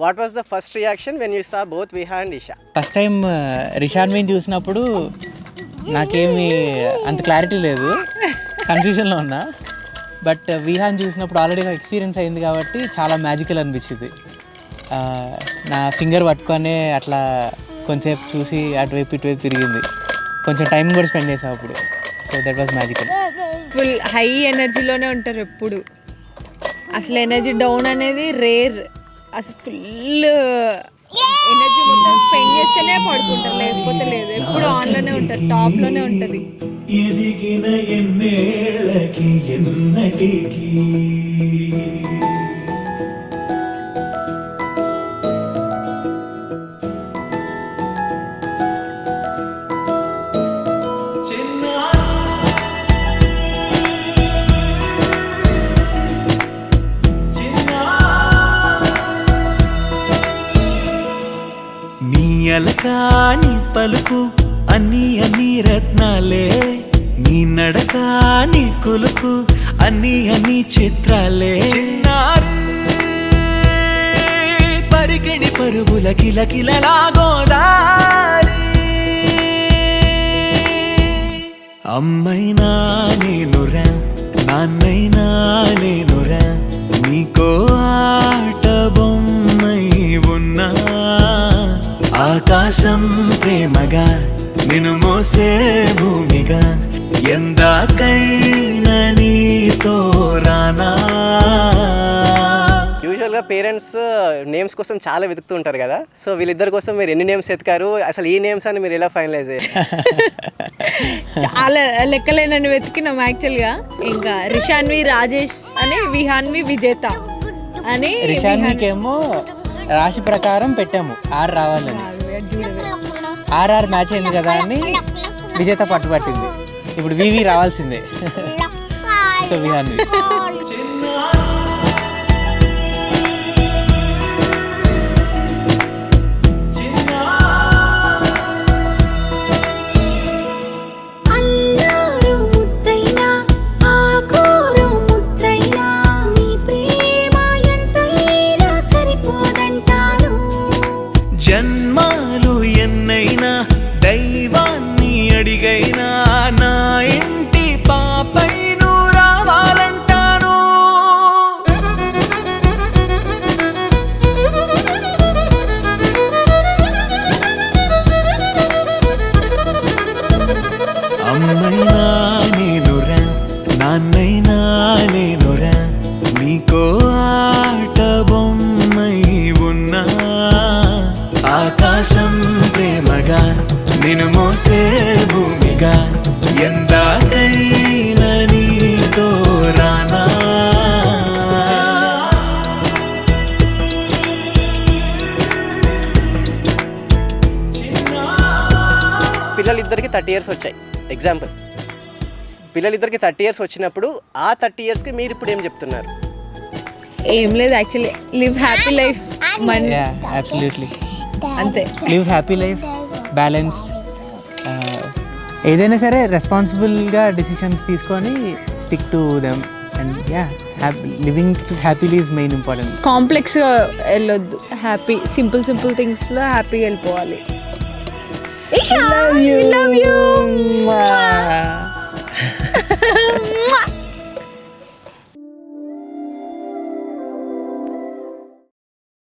What was the first reaction when you saw both Viha and Isha? First time రిషాన్విని చూసినప్పుడు నాకేమీ అంత క్లారిటీ లేదు, కన్ఫ్యూజన్లో ఉన్నా. బట్ విహాన్ చూసినప్పుడు ఆల్రెడీ ఎక్స్పీరియన్స్ అయింది కాబట్టి చాలా మ్యాజికల్ అనిపించింది. నా ఫింగర్ పట్టుకొని అట్లా కొంచెంసేపు చూసి అటువైపు ఇటువైపు తిరిగింది. కొంచెం టైం కూడా స్పెండ్ చేసాం అప్పుడు. So that was magical. Full high ఎనర్జీలోనే ఉంటారు ఎప్పుడు. అసలు ఎనర్జీ డౌన్ అనేది రేర్. అసలు ఫుల్ ఎనర్జీ మొత్తం స్పెండ్ చేస్తేనే పడుకుంటారు, లేకపోతే లేదు. ఎప్పుడు ఆన్లోనే ఉంటారు, టాప్లోనే ఉంటుంది. ఎదిగిన ఎన్నేళ్ళకి ఎన్నటికి అలకాని పలుకు అన్ని రత్నాలే, నీ నడకాని కొలుకు అన్ని చిత్రాలే. పరికిణి పరుగుల కిలకిలలాగోదారి, అమ్మైనా నేనురా నాన్నైనా నేనురా, నీకో ఆట బొమ్మై ఉన్నా. ఆకాశం ప్రేమగా నిన్ను మోసే భూమిగా, ఎందాకైనా నీతో రానా. యూజువల్గా పేరెంట్స్ నేమ్స్ కోసం చాలా వెతుకుతూ ఉంటారు కదా. సో వీళ్ళిద్దరి కోసం మీరు ఎన్ని నేమ్స్ ఎత్తుకారు, అసలు ఈ నేమ్స్ అని మీరు ఎలా ఫైనలైజ్ అయ్యారు? చాలా లెక్కలేనని వెతికినాం యాక్చువల్గా. ఇంకా రిషాన్వి రాజేష్ అని, విహాన్వి విజేత అని. రిషాన్వికేమో రాశి ప్రకారం పెట్టాము 6 రావాలని. 6 మ్యాచ్ అయింది కదా అని విజేత పట్టుబట్టింది. ఇప్పుడు వివి రావాల్సిందే. సో విహాన్వి. జన్మాలు ఎన్నైనా దైవాన్ని అడిగైనా, నా ఇంటి పాపై నువ్వు రావాలంటాను. అమ్మైనా నేనురా నాన్నైనా నేనురా, నీకో ఆట బొమ్మై ఉన్నా. ఆకాశం ప్రేమగా నిన్ను మోసే భూమిగా, ఎందాకైనా నీతో రానా. పిల్లలిద్దరికి 30 years వచ్చాయి. ఎగ్జాంపుల్, పిల్లలిద్దరికి 30 years వచ్చినప్పుడు ఆ 30 yearsకి మీరు ఇప్పుడు ఏం చెప్తున్నారు? ఏం లేదు actually, live happy life. Absolutely అంతే. Live happy life, balanced. ఏదైనా సరే రెస్పాన్సిబుల్గా డెసిషన్స్ తీసుకొని stick to them. And living happily is main important. కాంప్లెక్స్గా వెళ్ళొద్దు, హ్యాపీ సింపుల్ థింగ్స్లో హ్యాపీగా వెళ్ళిపోవాలి. Love you.